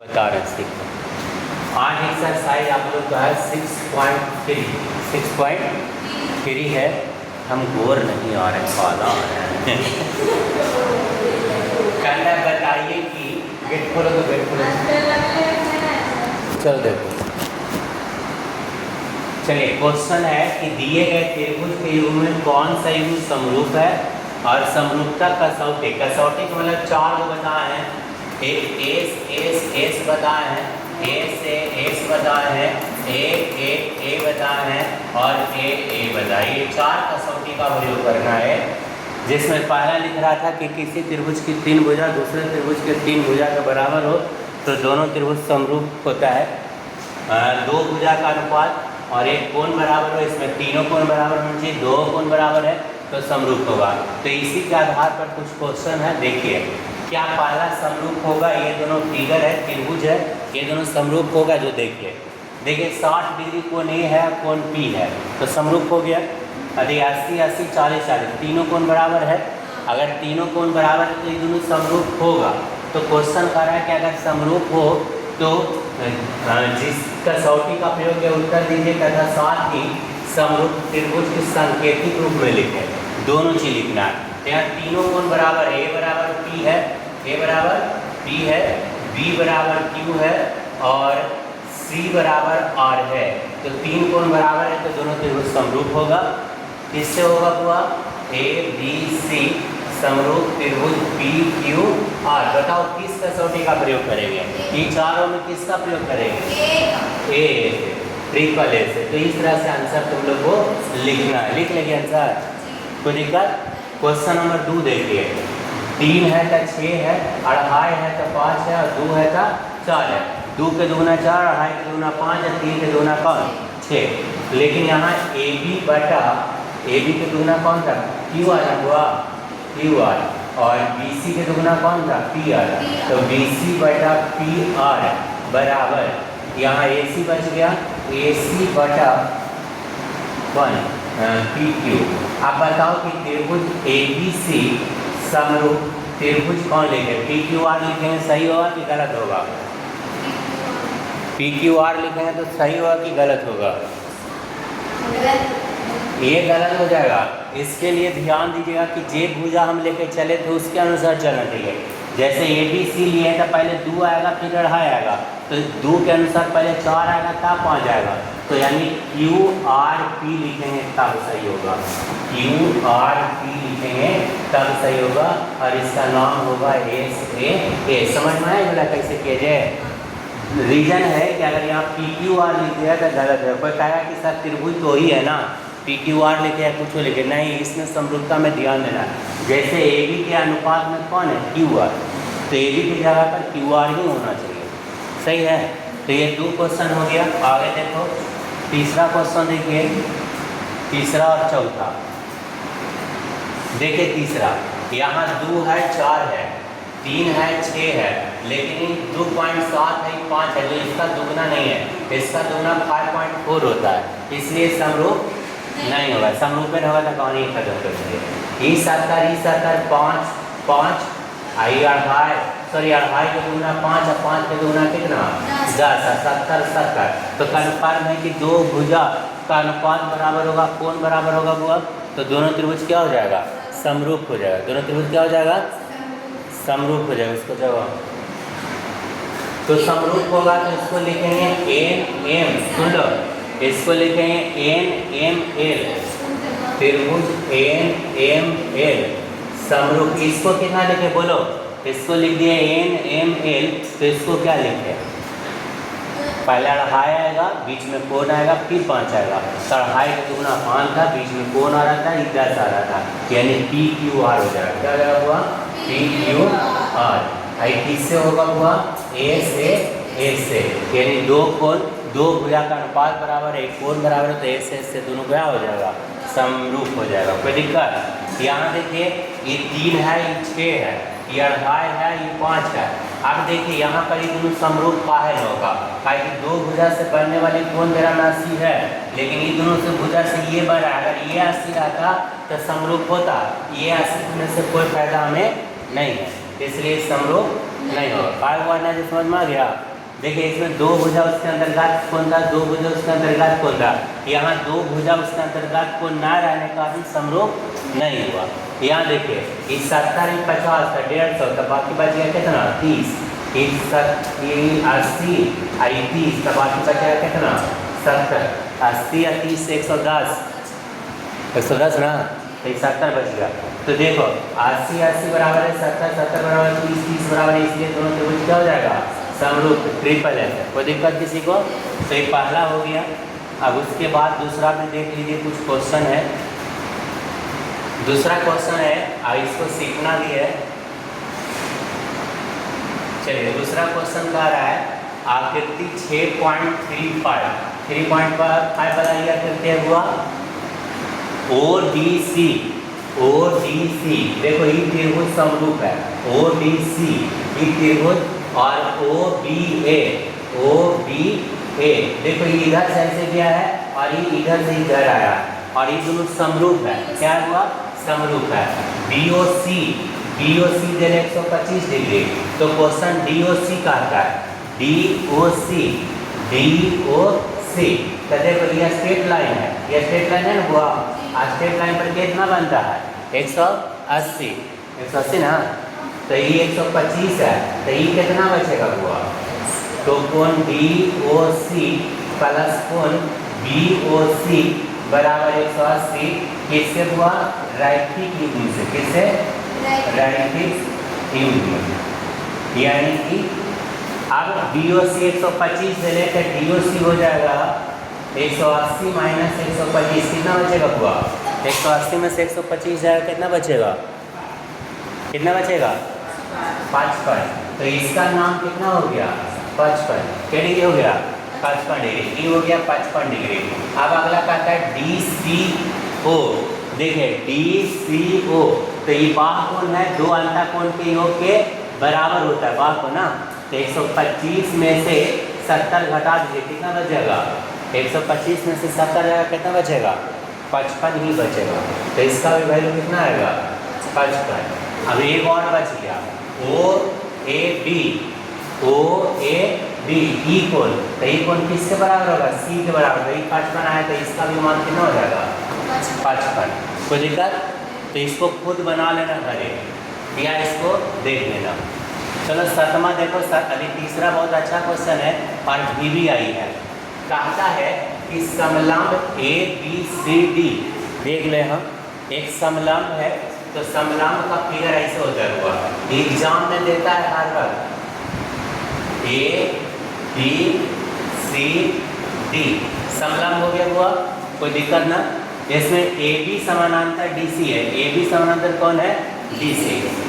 बता रहे हैं सीखो। आज एक्सरसाइज आप लोग का है 6.3 है। हम गोर नहीं आ रहे, काला आ रहे हैं। कहना बताइए कि गेट खोलो तो गेट खोलो। चल देखो, चलिए क्वेश्चन है कि दिए गए त्रिभुज के युग में कौन सा युग समरूप है और समरूपता कसौटी का मतलब चार को बताए हैं। एक एस बताए हैं, एस बताए हैं, ए बताए हैं और ए बताए। ये चार कसौटी का प्रयोग करना है, जिसमें पहला लिख रहा था कि किसी त्रिभुज की तीन भुजा दूसरे त्रिभुज के तीन भुजा के बराबर हो तो दोनों त्रिभुज समरूप होता है। दो भुजा का अनुपात और एक कोण बराबर हो, इसमें तीनों कोण बराबर होना चाहिए, दो कोण बराबर है तो समरूप होगा। तो इसी के आधार पर कुछ क्वेश्चन है, देखिए क्या पहला समरूप होगा। ये दोनों फिगर है, त्रिभुज है, ये दोनों समरूप होगा। जो देखिए 60 डिग्री कोण ए है, कोण पी है तो समरूप हो गया। यदि 80 40 तीनों कोण बराबर है, अगर तीनों कोण बराबर है तो ये दोनों समरूप होगा। तो क्वेश्चन कर रहा है कि अगर समरूप हो तो जिस कसौटी का प्रयोग है उत्तर दीजिए तथा साथ ही समरूप त्रिभुज के सांकेतिक रूप में लिखें। दोनों चीज लिखना है। यहाँ तीनों कोण बराबर है, ए बराबर पी है, ए बराबर पी है, बी बराबर क्यू है और सी बराबर आर है। तो तीन कोण बराबर है तो दोनों त्रिभुज समरूप होगा। किससे होगा हुआ? ए बी सी समरूप त्रिभुज पी क्यू आर। बताओ किस कसौटी का प्रयोग करेंगे? इन चारों में किसका प्रयोग करेंगे? ए ट्रिपल ए से। तो इस तरह से आंसर तुम लोग को लिखना है। लिख लेंगे आंसर, कोई दिक्कत? क्वेश्चन नंबर 2 देखिए। 3 है तो 6 है, 2.5 है तो 5 है और 2 है तो 4 है। 2 के दूना 4, 2.5 के दूना 5 और 3 के दूना कौन? 6। लेकिन यहाँ ए बी के दूना कौन था? क्यू आर हुआ, क्यू आर। और बी सी के दूना कौन था? P R. तो बी सी बटा पी आर बराबर, यहाँ ए सी बच गया, ए सी बटा 1 पी क्यू। अब बताओ कि त्रिभुज ए बी सी समरूप त्रिभुज कौन लिखे? पी क्यू आर लिखेंगे सही होगा कि गलत होगा? पी क्यू आर लिखेंगे तो सही होगा कि गलत होगा? ये गलत हो जाएगा। इसके लिए ध्यान दीजिएगा कि जे भुजा हम लेके चले थे उसके अनुसार चलना चाहिए। जैसे ए बी सी लिए तो पहले 2 आएगा फिर 2.5 आएगा, तो 2 के अनुसार पहले 4 आएगा तब 5 आएगा। तो यानी क्यू आर पी लिखेंगे तब सही होगा, क्यू आर पी लिखेंगे तब सही होगा और इसका नाम होगा एस ए। समझ में आया बोला कैसे किया जाए? रीजन है कि अगर यहाँ पी क्यू आर लिख दिया तो गलत है। कोई कहेगा कि सर त्रिभुज तो ही है ना, पी क्यू आर लिखे या कुछ लिखे, नहीं, इसमें समरूपता में ध्यान देना है। जैसे ए बी के अनुपात में कौन है? Q R. तो ए बी की जगह पर क्यू आर ही होना चाहिए, सही है। तो ये 2 क्वेश्चन हो गया। आगे देखो तीसरा क्वेश्चन देखिए, तीसरा और चौथा। देखिए तीसरा, यहाँ 2 है 4 है, 3 है 6 है, लेकिन 2.7 है 5 है, जो इसका दुगना नहीं है, इसका दुगना 5.4 होता है, इसलिए समरूप नहीं होगा। समरूप में होगा तो कहानी खत्म कर देंगे। ई 70 5 5 2.5 के दूना 5 और 5 के दूना कितना? 10 और 70 तो कन्फर्म है कि दो भुजा का अनुपात बराबर होगा, कोण बराबर होगा हुआ, तो दोनों त्रिभुज क्या हो जाएगा? समरूप हो जाएगा। दोनों त्रिभुज क्या हो जाएगा? समरूप हो जाएगा। इसको जवाब तो समरूप होगा तो इसको लिखेंगे एन एम, सुन लो, इसको लिखेंगे एन एम एल, त्रिभुज एन एम एल समरूप। इसको कितना लिखे बोलो? इसको लिख दिए एन एम एल, तो इसको क्या लिखे? पहले 2.5 आएगा, बीच में कोण आएगा, फिर 5 आएगा। तो 2.5 के दुगना 5 था, बीच में कोण आ रहा था, 10 आ रहा था, यानी पी क्यू आर हो जाएगा। क्या जाएगा हुआ? P Q R. आई किससे होगा हुआ? ए से, यानी दो भुजा का अनुपात बराबर है, एक कोण बराबर है, तो ए से दोनों क्या हो जाएगा? समरूप हो जाएगा। कोई दिक्कत? यहाँ देखिए ये 3 है, ये 6 है, ये 2.5 है, ये 5 है। अब देखिए यहाँ पर ये दोनों समरूप काहे होगा? कि दो भुजा से बनने वाली कोण मेरा 80 है, लेकिन ये दोनों से भुजा से ये बना, अगर ये 80 रहता तो समरूप होता। ये 80 में से कोई फायदा हमें नहीं है, इसलिए समरूप नहीं होगा। काय हुआ ना, जो समझ में आ गया? देखिए इसमें दो भुजा उसके अंतर्गत कोण था, दो भुजा उसके अंतर्गत कोण था। यहाँ दो भुजा उसके अंतर्गत कोण ना रहने का भी समरूप नहीं हुआ। यहाँ देखिए इस 70 50 का 150 तो बाकी बच गया कितना 30, इस 80 30 तो बाकी बचेगा कितना 70, 80 या 30 से 110 ना, तो 70 बच गया। तो देखो 80 80 बराबर है 70, 70 बराबर है 30, 30 बराबर है, इसलिए दोनों त्रिभुज क्या हो जाएगा समरूप, ट्रिपल है। कोई दिक्कत किसी को? तो ये पहला हो गया। अब उसके बाद दूसरा भी देख लीजिए, कुछ क्वेश्चन है। दूसरा क्वेश्चन है, अब इसको सीखना भी है। चलिए दूसरा क्वेश्चन कह रहा है आकृति 6.35 3.5 बनाइए आकृति हुआ ODC। देखो ये त्रिभुज समरूप है ODC ये त्रिभुज, और OBA देखो ये इधर से ऐसे गया है और ये इधर से इधर आया और ये दोनों समरूप है। क्या हुआ समरूप है। BOC दे रहे 125 डिग्री, तो क्वेश्चन DOC कहता है DOC तो देखो ये स्ट्रेट लाइन है, ये स्ट्रेट लाइन है ना हुआ, स्ट्रेट लाइन पर कितना बनता है 180 ना, तो ये 125 है, तो ये कितना बचेगा हुआ, तो कोण DOC प्लस कोण BOC बराबर 180 किससे हुआ रैखिक युग्म से, किससे रैखिक युग्म, यानी कि अब BOC 125 से लेकर DOC हो जाएगा 180 माइनस 125 कितना बचेगा हुआ 180 में से 125 जाएगा कितना बचेगा 55। तो इसका नाम कितना हो गया 55, क्या डिग्री हो गया 55 डिग्री, ये हो गया 55 डिग्री। अब अगला कहता है DCO। देखिए DCO तो ये बाह्य कोण है, दो अंतःकोण के योग के बराबर होता है बाह्य कोण ना, तो 125 में से 70 घटा दीजिए कितना बचेगा 125 में से 70 जाएगा कितना बचेगा 55 ही बचेगा, तो इसका भी वैल्यू कितना आएगा 55। अब एक और बच गया OAB ई कोण, तो ये कोण किसके बराबर होगा C के बराबर, तो ये 55 आया, तो इसका भी मान कितना हो जाएगा 55। कोई दिक्कत? तो इसको खुद बना लेना घरे या इसको देख लेना। चलो सातवां देखो, अभी तीसरा बहुत अच्छा क्वेश्चन है और VBI है। कहता है कि समलंब ABCD देख ले, हम एक समलंब है, तो समलंब का फिगर ऐसे होता हुआ एग्जाम में देता है हर वक्त ABCD समलंब हो गया हुआ, कोई दिक्कत ना। इसमें AB समानांतर DC है, AB समानांतर कौन है DC,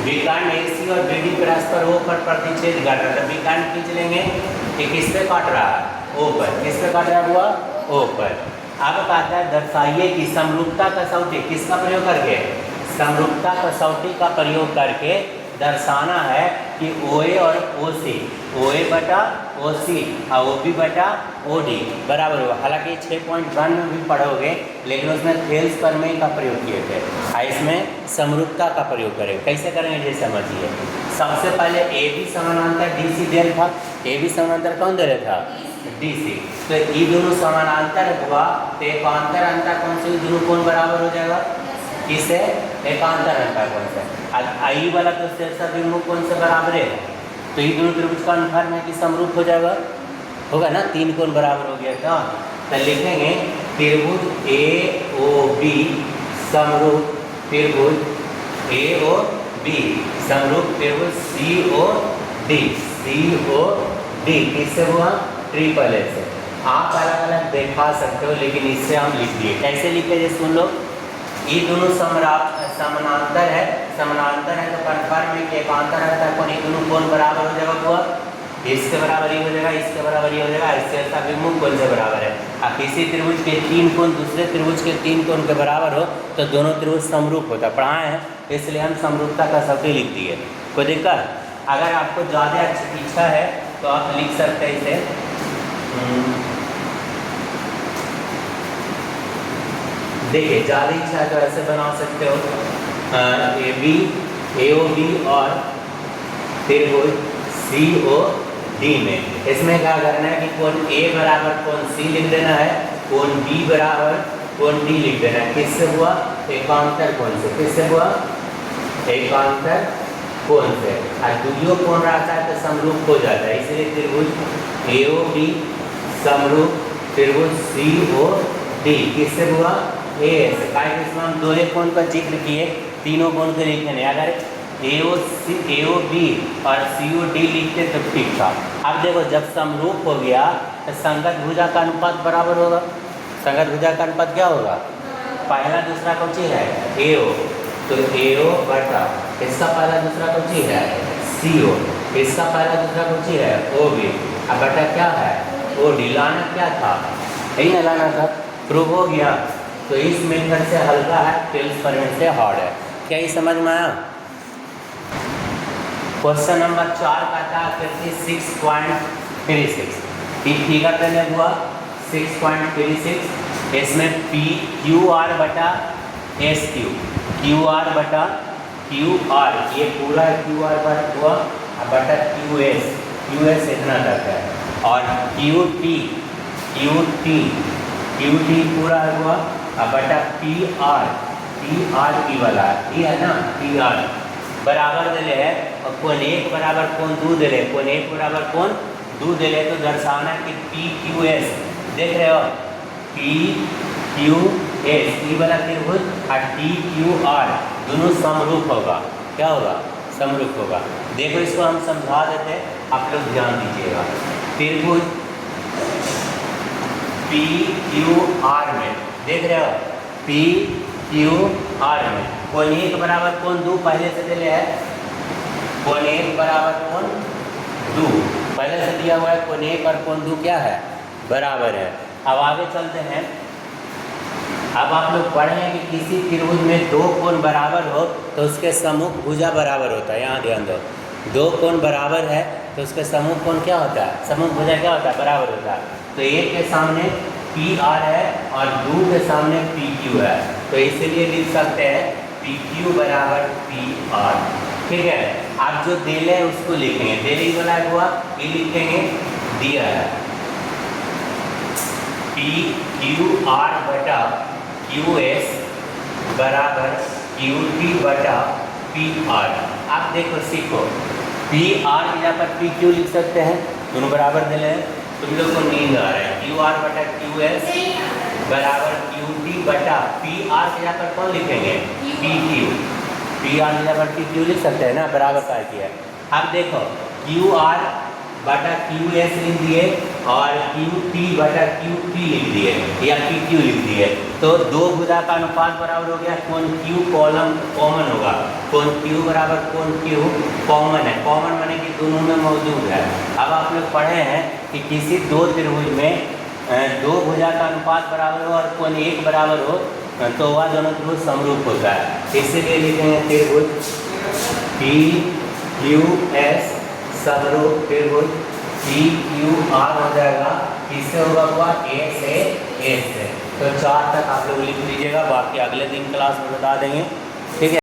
विकर्ण AC और BD परस्पर O पर प्रतिच्छेद कर रहा है, तो विकर्ण खींच लेंगे कि किस पे काट रहा है O पर, किस पे काट रहा हुआ O पर। अब कहता है दर्शाइए कि समरूपता कसौटी किसका प्रयोग करके, समरूपता कसौटी का प्रयोग करके दर्शाना है कि OA और OC, OA बटा OC और OB बटा OD बराबर होगा। हालांकि 6.1 में भी पढ़ोगे, लेकिन उसमें थेल्स प्रमेय का प्रयोग किए थे, इसमें समरूपता का प्रयोग करेंगे। कैसे करेंगे ये समझिए। सबसे पहले AB समानांतर DC दे रहा था, AB समानांतर कौन दे रहा था DC, तो ये दोनों समानांतर हुआ, तो एकांतर अंतःकोण से दोनों कोण बराबर हो जाएगा, किसे एकांतर अंतःकोण से। आई वाला तो शीर्षक कोण से बराबर है, तो ये दोनों त्रिभुज का अनुभाग में कि समरूप हो जाएगा, होगा ना, तीन कोण बराबर हो गया था। तो लिखेंगे त्रिभुज AOB समरूप त्रिभुज AOB समरूप त्रिभुज COD किससे हुआ ट्रिपल ए से। आप अलग अलग दिखा सकते हो, लेकिन इससे हम लिख दिए। कैसे लिखे ये सुन लो, ये दोनों समानांतर है, समानांतर है तो कन्फर्म है कि एकांतर है, तो ये दोनों कोण बराबर हो जाएगा हुआ, इसके बराबर ही हो जाएगा, इसके बराबर ही हो जाएगा, इससे अभिमुख कोण से बराबर है। अब किसी त्रिभुज के तीन कोण दूसरे त्रिभुज के तीन कोण के बराबर हो तो दोनों त्रिभुज समरूप होता है, पढ़ाए हैं, इसलिए हम समरूपता का शब्द लिख दिए। कोई दिक्कत? अगर आपको ज़्यादा इच्छा है तो आप लिख सकते हैं इसे देखिए, ज़्यादा इच्छा है तो ऐसे बना सकते हो AOB और त्रिभुज COD डी में। इसमें क्या करना है कि कोण ए बराबर कोण सी लिख देना है, कोण बी बराबर कोण डी लिख देना है। किससे हुआ? एकांतर कोण से। किससे हुआ? एकांतर कोण से। और दुइयों कोण रहता है तो समरूप हो जाता है, इसलिए त्रिभुज एओबी समरूप त्रिभुज सीओडी किससे हुआ? ए से। इसमें हम दो कोण का जिक्र किए, तीनों कोण के लिखे नहीं। अगर एओबी और सीओडी लिखते तो ठीक था। अब देखो जब समरूप हो गया तो संगत भुजा का अनुपात बराबर होगा। संगत भुजा का अनुपात क्या होगा? पहला दूसरा कौन चीज है? एओ, तो एओ बटा इसका पहला दूसरा कौन चीज है? सीओ, इसका पहला दूसरा कौन चीज है? ओबी, अब बटा क्या है? ओडी। लाना क्या था? यही ना लाना था, प्रूव हो गया। तो इस मेथड से हल्का है, तो इस मेथड से हार्ड है। क्या ये समझ में आया? क्वेश्चन नंबर 4 का था 6.36। फिगर पहले हुआ 6.36। इसमें पी क्यू आर बटा एस क्यू, क्यू आर बटा क्यू आर, ये पूरा क्यू आर पर हुआ बटा क्यू एस इतना तक है। और क्यू टी पूरा हुआ बटा पी आर की वाला, ये है ना पी आर बराबर दिले है। और कोण एक बराबर कोण दो दिले, कोण एक बराबर कोण दो दिले, तो दर्शाना कि पी क्यू एस, देख रहे हो पी क्यू एस ई वाला त्रिभुज और टी क्यू आर दोनों समरूप होगा। क्या होगा? समरूप होगा। देखो इसको हम समझा देते हैं, आप लोग ध्यान दीजिएगा। त्रिभुज पी क्यू आर में देख रहे हो, पी क्यू आर में कोण एक बराबर कोण दो पहले से दिले है, कोण एक बराबर कोण दो पहले से दिया हुआ है। कोण एक और कोण दो क्या है? बराबर है। अब आगे चलते हैं। अब आप लोग पढ़े हैं कि किसी त्रिभुज में दो कोण बराबर हो तो उसके सम्मुख भुजा बराबर होता है। यहाँ ध्यान दो, दो कोण बराबर है तो उसके सम्मुख कोण क्या होता है? सम्मुख भुजा क्या होता है? बराबर होता है। तो एक के सामने पी आर है और दो के सामने पी क्यू है, तो इसीलिए लिख सकते हैं पी क्यू बराबर पी आर। ठीक है, आप जो दिले हैं उसको लिखेंगे, दिले वाला हुआ ये लिखेंगे, दिया है पी क्यू आर बटा क्यू एस बराबर क्यू टी बटा पी आर। आप देखो सीखो, पी आर की जगह पर पी क्यू लिख सकते हैं, दोनों बराबर दिले हैं। तुम लोग को नींद आ रहा है। क्यू आर बटा क्यू एस बराबर क्यू टी बटा पी आर की जगह पर कौन लिखेंगे? P Q. पी आर की जगह पर पी क्यू लिख सकते हैं ना, बराबर का किया है। अब देखो क्यू आर बटा क्यू एस लिख दिए और क्यू टी बटा क्यू टी लिख दिए या पी क्यू लिख दिए, तो दो भुजा का अनुपात बराबर हो गया। कोण क्यू कॉलम कॉमन होगा, कोण क्यू बराबर कोण क्यू कॉमन है। कॉमन माने कि दोनों में मौजूद है। अब आप लोग पढ़े हैं कि किसी दो त्रिभुज में दो भुजा का अनुपात बराबर हो और कोण एक बराबर हो तो वह दोनों त्रिभुज समरूप होता है। इसीलिए लिखेंगे त्रिभुज पी क्यू एस समरूप त्रिभुज पी क्यू आर हो जाएगा। किससे होगा? हुआ ए से एस से। तो 4 तक आप लोग लिख लीजिएगा, बाकी अगले दिन क्लास में बता देंगे। ठीक है।